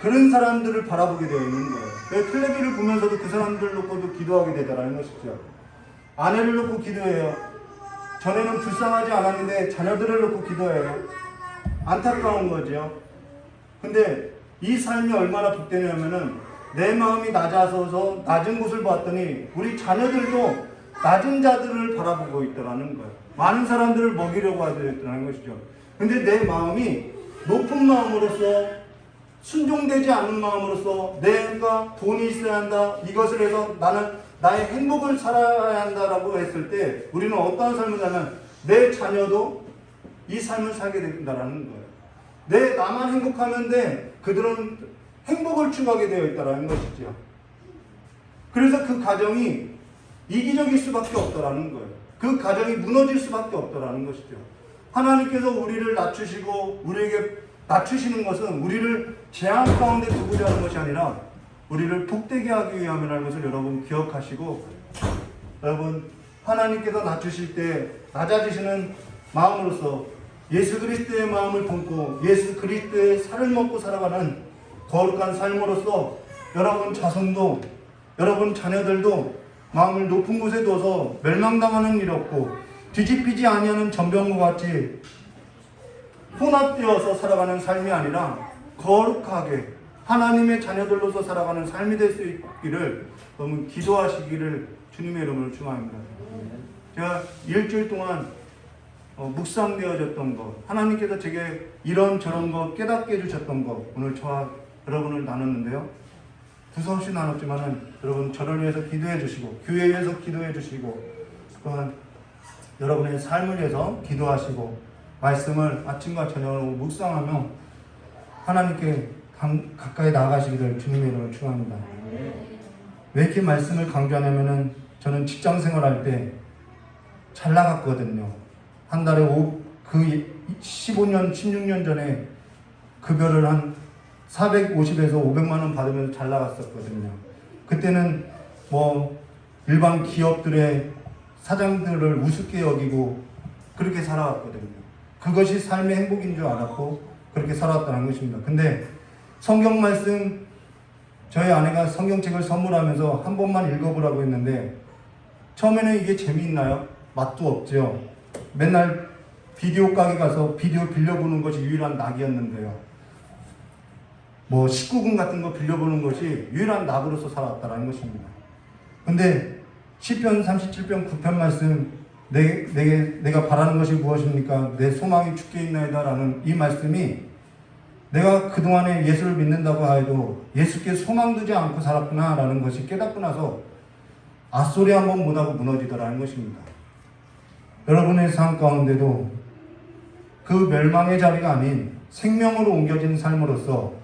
S3: 그런 사람들을 바라보게 되어 있는 거예요. 텔레비를 보면서도 그 사람들 놓고도 기도하게 되더라는 것이죠. 아내를 놓고 기도해요. 전에는 불쌍하지 않았는데 자녀들을 놓고 기도해요. 안타까운 거죠. 근데 이 삶이 얼마나 복되냐면은 내 마음이 낮아서서 낮은 곳을 봤더니 우리 자녀들도 낮은 자들을 바라보고 있더라는 거예요. 많은 사람들을 먹이려고 하더라는 것이죠. 근데 내 마음이 높은 마음으로서 순종되지 않는 마음으로서 내가 돈이 있어야 한다, 이것을 해서 나는 나의 행복을 살아야 한다라고 했을 때 우리는 어떠한 삶을 사냐면 내 자녀도 이 삶을 살게 된다라는 거예요. 나만 행복하면 돼. 그들은 행복을 추구하게 되어 있다라는 것이죠. 그래서 그 가정이 이기적일 수밖에 없더라는 거예요. 그 가정이 무너질 수밖에 없더라는 것이죠. 하나님께서 우리를 낮추시고 우리에게 낮추시는 것은 우리를 재앙 가운데 두고자 하는 것이 아니라 우리를 복되게 하기 위함이라는 것을 여러분 기억하시고, 여러분 하나님께서 낮추실 때 낮아지시는 마음으로서 예수 그리스도의 마음을 품고 예수 그리스도의 살을 먹고 살아가는 거룩한 삶으로서 여러분 자손도 여러분 자녀들도 마음을 높은 곳에 둬서 멸망당하는 일 없고 뒤집히지 아니하는 전병과 같이 혼합되어서 살아가는 삶이 아니라 거룩하게 하나님의 자녀들로서 살아가는 삶이 될 수 있기를 너무 기도하시기를 주님의 이름으로 축원합니다. 제가 일주일 동안 묵상되어졌던 것, 하나님께서 제게 이런저런 것 깨닫게 해주셨던 것, 오늘 저와 여러분을 나눴는데요. 두서없이 나눴지만은 여러분 저를 위해서 기도해 주시고 교회 위해서 기도해 주시고 또한 여러분의 삶을 위해서 기도하시고 말씀을 아침과 저녁으로 묵상하며 하나님께 가까이 나아가시기를 주님의 이름으로 축원합니다. 왜 이렇게 말씀을 강조하냐면은 저는 직장 생활할 때 잘 나갔거든요. 한 달에 15년, 16년 전에 급여를 한 450에서 500만 원 받으면서 잘 나갔었거든요. 그때는 뭐 일반 기업들의 사장들을 우습게 여기고 그렇게 살아왔거든요. 그것이 삶의 행복인 줄 알았고 그렇게 살아왔다는 것입니다. 근데 성경 말씀, 저희 아내가 성경책을 선물하면서 한 번만 읽어보라고 했는데 처음에는 이게 재미있나요? 맛도 없죠. 맨날 비디오 가게 가서 비디오 빌려보는 것이 유일한 낙이었는데요. 뭐 19금 같은 거 빌려보는 것이 유일한 낙으로서 살아왔다는 것입니다. 근데 시편 37편 9편 말씀, 내가 바라는 것이 무엇입니까? 내 소망이 주께 있나이다 라는 이 말씀이 내가 그동안에 예수를 믿는다고 하여도 예수께 소망 두지 않고 살았구나 라는 것이 깨닫고 나서 앗소리 한번 못하고 무너지더라는 것입니다. 여러분의 삶 가운데도 그 멸망의 자리가 아닌 생명으로 옮겨진 삶으로서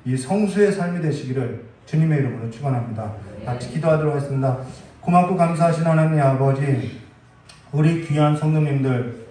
S3: 이 성수의 삶이 되시기를 주님의 이름으로 축원합니다. 같이 기도하도록 하겠습니다. 고맙고 감사하신 하나님 아버지, 우리 귀한 성도님들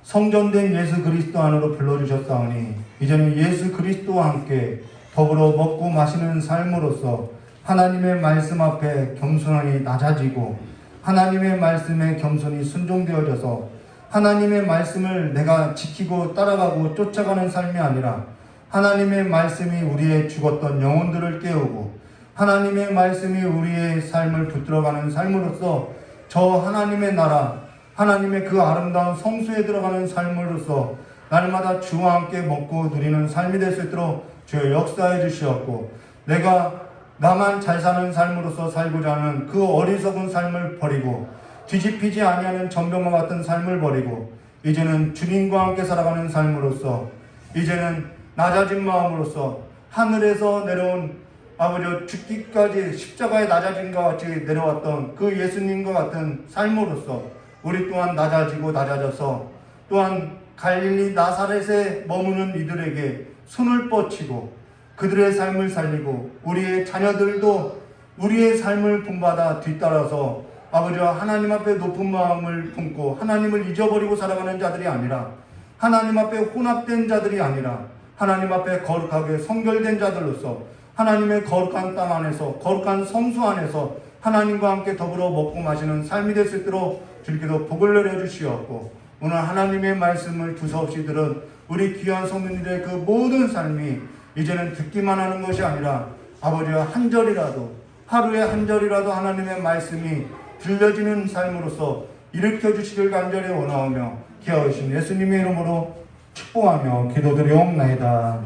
S3: 성전된 예수 그리스도 안으로 불러주셨사오니 이제는 예수 그리스도와 함께 더불어 먹고 마시는 삶으로서 하나님의 말씀 앞에 겸손하게 낮아지고 하나님의 말씀에 겸손히 순종되어져서 하나님의 말씀을 내가 지키고 따라가고 쫓아가는 삶이 아니라 하나님의 말씀이 우리의 죽었던 영혼들을 깨우고 하나님의 말씀이 우리의 삶을 붙들어가는 삶으로서 저 하나님의 나라, 하나님의 그 아름다운 성수에 들어가는 삶으로서 날마다 주와 함께 먹고 누리는 삶이 될 수 있도록 주여 역사해 주시옵고, 내가 나만 잘 사는 삶으로서 살고자 하는 그 어리석은 삶을 버리고 뒤집히지 아니하는 전병과 같은 삶을 버리고 이제는 주님과 함께 살아가는 삶으로서 이제는 낮아진 마음으로서 하늘에서 내려온 아버지 죽기까지 십자가에 낮아진과 같이 내려왔던 그 예수님과 같은 삶으로서 우리 또한 낮아져서 또한 갈릴리 나사렛에 머무는 이들에게 손을 뻗치고 그들의 삶을 살리고 우리의 자녀들도 우리의 삶을 본받아 뒤따라서 아버지와 하나님 앞에 높은 마음을 품고 하나님을 잊어버리고 살아가는 자들이 아니라, 하나님 앞에 혼합된 자들이 아니라 하나님 앞에 거룩하게 성결된 자들로서 하나님의 거룩한 땅 안에서, 거룩한 성수 안에서 하나님과 함께 더불어 먹고 마시는 삶이 될 수 있도록 주님께서 복을 내려주시옵고, 오늘 하나님의 말씀을 두서없이 들은 우리 귀한 성도님들의 그 모든 삶이 이제는 듣기만 하는 것이 아니라 아버지와 한 절이라도, 하루에 한 절이라도 하나님의 말씀이 들려지는 삶으로서 일으켜 주시길 간절히 원하오며 귀하신 예수님의 이름으로 축복하며 기도드리옵나이다.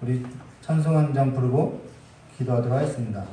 S3: 우리 찬송 한 장 부르고 기도하도록 하겠습니다.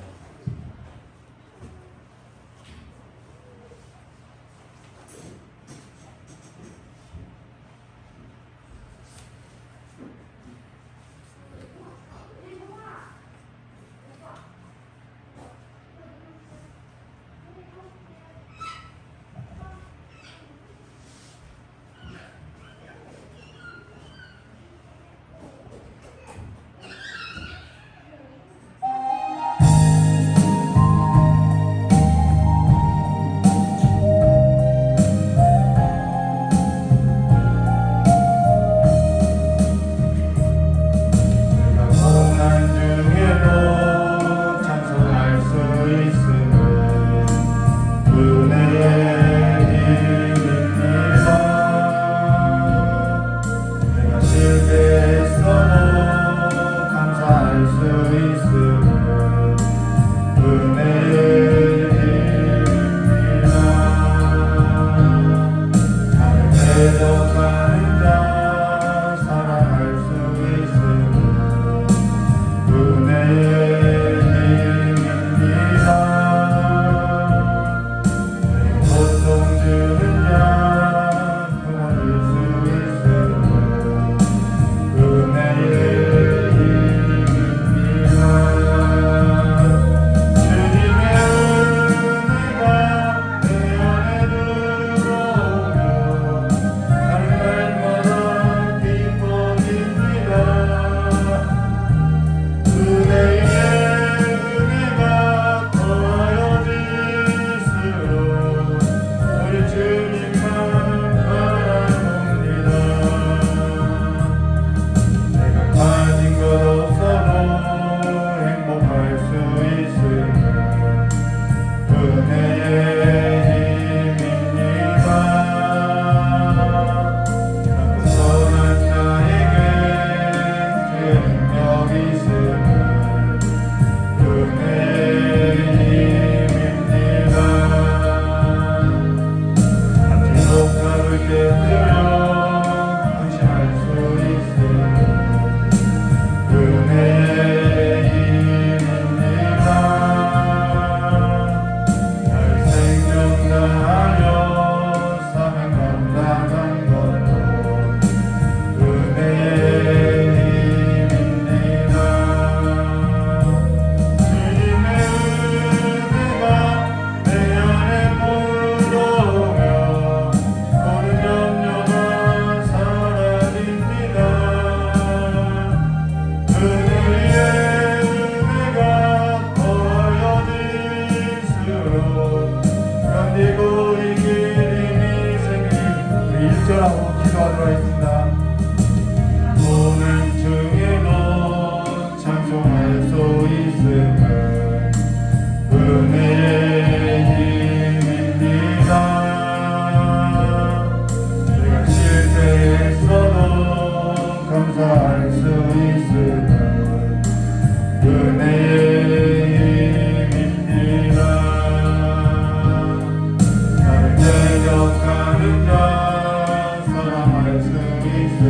S4: 대적하는 자 사랑할 수 있어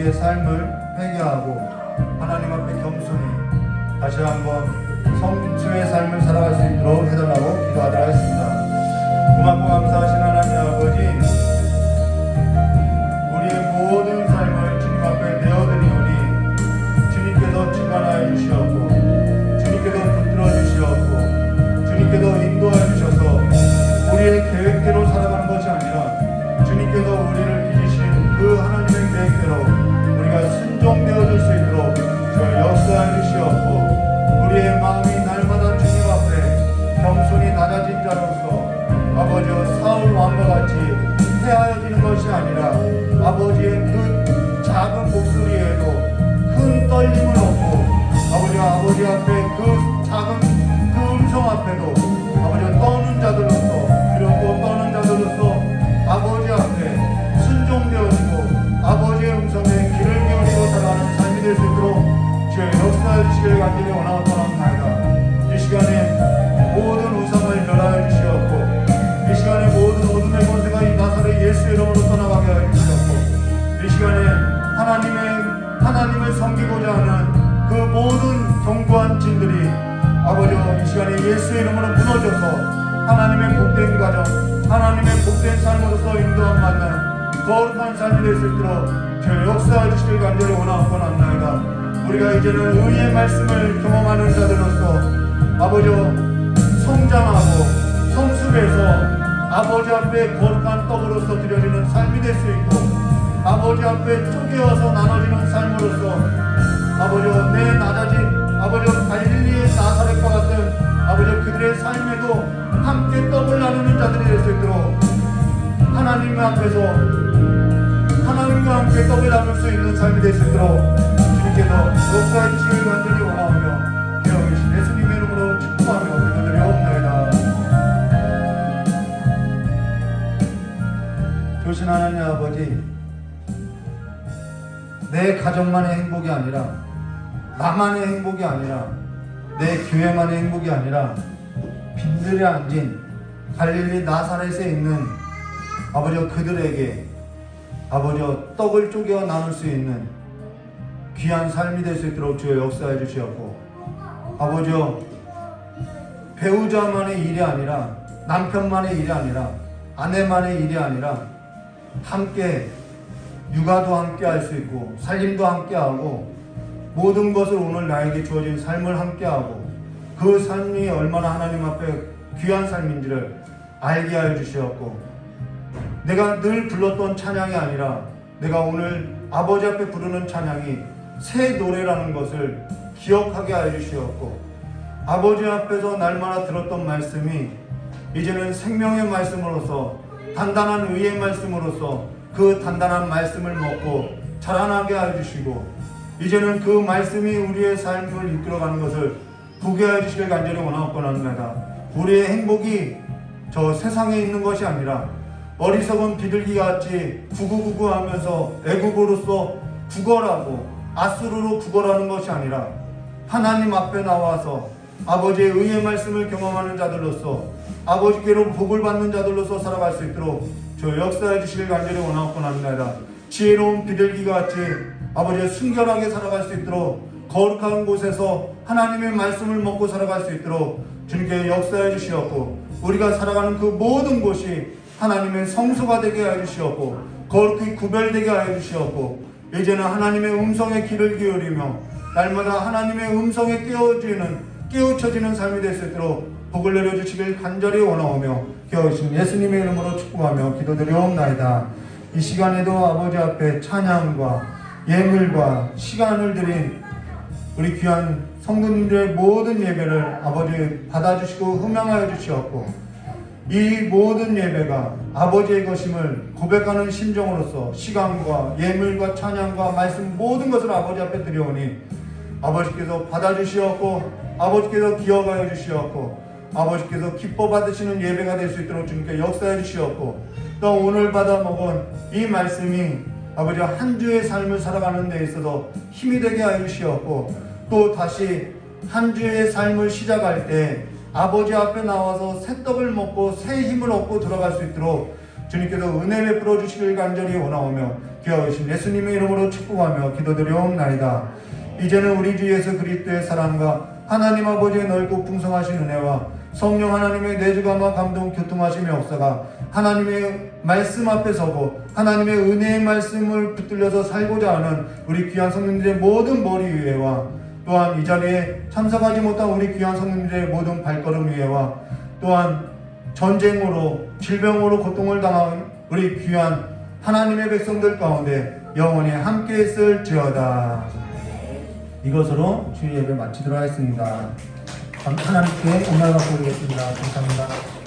S3: 우리의 삶을 회개하고 하나님 앞에 겸손히 다시 한번 성수의 삶을 살아갈 수 있도록 해달라고 기도하도록 하겠습니다. 고맙고 감사하신 하나님 아버지, 우리의 모든 삶을 주님 앞에 내어드리오니 주님께서 주관하여 주시옵고 주님께서 붙들어 주시옵고 주님께서 인도하여 주셔서 우리의 계획대로 살아가는 것이 아니라 주님께서 우리를 빚으신 그 하나님의 계획대로 우리가 순종되어질 수 있도록 저 역사해 주시옵고 우리의 마음이 날마다 주님 앞에 겸손히 낮아진 자로서 아버지여 사울 왕과 같이 패하여지는 것이 아니라 아버지의 그 작은 목소리에도 큰 떨림을 얻고 아버지 앞에 그 작은 그 음성 앞에도 아버지 떠는 자들로서 두렵고 떠는 자들로서 아버지 앞에 순종되어지고 아버지의 음성에 귀를 기울이고 살아가는 삶이 될 수 있도록 주의 역사해 주시길 간절히 원하옵나이다. 이 시간에 모든 우상을 멸하여 주시옵고 이 시간에 모든 어둠의 권세가 이 나사렛 예수 이름으로 떠나가게 하여 주시옵고 이 시간에 하나님을 섬기고자 하는 그 모든 견고한 진들이 아버지여 이 시간에 예수 이름으로 무너져서 하나님의 복된 가정 하나님의 복된 삶으로서 인도함 받는 거룩한 삶이 될 수 있도록 저 역사해 주시길 간절히 원하옵나이다. 우리가 이제는 의의 말씀을 경험하는 자들로서 아버지여 성장하고 성숙해서 아버지 앞에 거룩한 떡으로서 드려지는 삶이 될 수 있고 아버지 앞에 쪼개어서 나눠지는 삶으로서 아버지여 내 낮아진 아버지여 갈릴리의 나사렛과 같은 아버지여 그들의 삶에도 함께 떡을 나누는 자들이 될 수 있도록 하나님 앞에서 하나님과 함께 떡을 나눌 수 있는 삶이 될 수 있도록 주님께서 역사해 주시길 간절히 원하오며 되어 계신 예수님의 이름으로 축복하며 기도드리옵나이다. 조신 하나님 아버지, 내 가정만의 행복이 아니라 나만의 행복이 아니라 내 교회만의 행복이 아니라 빈들에 앉은 갈릴리 나사렛에 있는 아버지여 그들에게 아버지여 떡을 쪼개어 나눌 수 있는 귀한 삶이 될 수 있도록 주여 역사해 주시옵고 아버지여 배우자만의 일이 아니라 남편만의 일이 아니라 아내만의 일이 아니라 함께 육아도 함께 할 수 있고 살림도 함께 하고 모든 것을 오늘 나에게 주어진 삶을 함께 하고 그 삶이 얼마나 하나님 앞에 귀한 삶인지를 알게 하여 주시옵고 내가 늘 불렀던 찬양이 아니라 내가 오늘 아버지 앞에 부르는 찬양이 새 노래라는 것을 기억하게 하여 주시옵고 아버지 앞에서 날마다 들었던 말씀이 이제는 생명의 말씀으로서 단단한 의의 말씀으로서 그 단단한 말씀을 먹고 자라나게 하여 주시고 이제는 그 말씀이 우리의 삶을 이끌어가는 것을 보게 하여 주시길 간절히 원하옵나이다. 우리의 행복이 저 세상에 있는 것이 아니라 어리석은 비둘기같이 구구구구 하면서 애국으로서 구걸하고 아수르로 구걸하는 것이 아니라 하나님 앞에 나와서 아버지의 의의 말씀을 경험하는 자들로서 아버지께로 복을 받는 자들로서 살아갈 수 있도록 저 역사해 주시길 간절히 원하옵나이다. 지혜로운 비둘기같이 아버지의 순결하게 살아갈 수 있도록 거룩한 곳에서 하나님의 말씀을 먹고 살아갈 수 있도록 주님께 역사해 주시옵고 우리가 살아가는 그 모든 곳이 하나님의 성소가 되게 하여 주시옵고 거룩히 구별되게 하여 주시옵고 이제는 하나님의 음성에 귀를 기울이며 날마다 하나님의 음성에 깨우쳐지는 삶이 될 수 있도록 복을 내려주시길 간절히 원하오며 기어오신 예수님의 이름으로 축복하며 기도드리옵나이다. 이 시간에도 아버지 앞에 찬양과 예물과 시간을 드린 우리 귀한 성도님들의 모든 예배를 아버지 받아주시고 흠양하여 주시옵고 이 모든 예배가 아버지의 것임을 고백하는 심정으로서 시간과 예물과 찬양과 말씀 모든 것을 아버지 앞에 드려오니 아버지께서 받아주시옵고 아버지께서 기억하여 주시옵고 아버지께서 기뻐 받으시는 예배가 될 수 있도록 주님께 역사해 주시옵고 또 오늘 받아 먹은 이 말씀이 아버지 한 주의 삶을 살아가는 데 있어서 힘이 되게 하여 주시옵고 또 다시 한 주의 삶을 시작할 때 아버지 앞에 나와서 새 떡을 먹고 새 힘을 얻고 들어갈 수 있도록 주님께서 은혜 베풀어 주시길 간절히 원하오며 귀하오신 예수님의 이름으로 축복하며 기도드려옵나이다. 이제는 우리 주 예수 그리스도의 사랑과 하나님 아버지의 넓고 풍성하신 은혜와 성령 하나님의 내주감과 감동 교통하심의 역사가 하나님의 말씀 앞에 서고 하나님의 은혜의 말씀을 붙들려서 살고자 하는 우리 귀한 성도님들의 모든 머리 위에와 또한 이 자리에 참석하지 못한 우리 귀한 성도님들의 모든 발걸음 위에와 또한 전쟁으로 질병으로 고통을 당한 우리 귀한 하나님의 백성들 가운데 영원히 함께 있을지어다. 이것으로 주의 예배 마치도록 하겠습니다. 하나님께 영광을 받고 드리겠습니다. 감사합니다.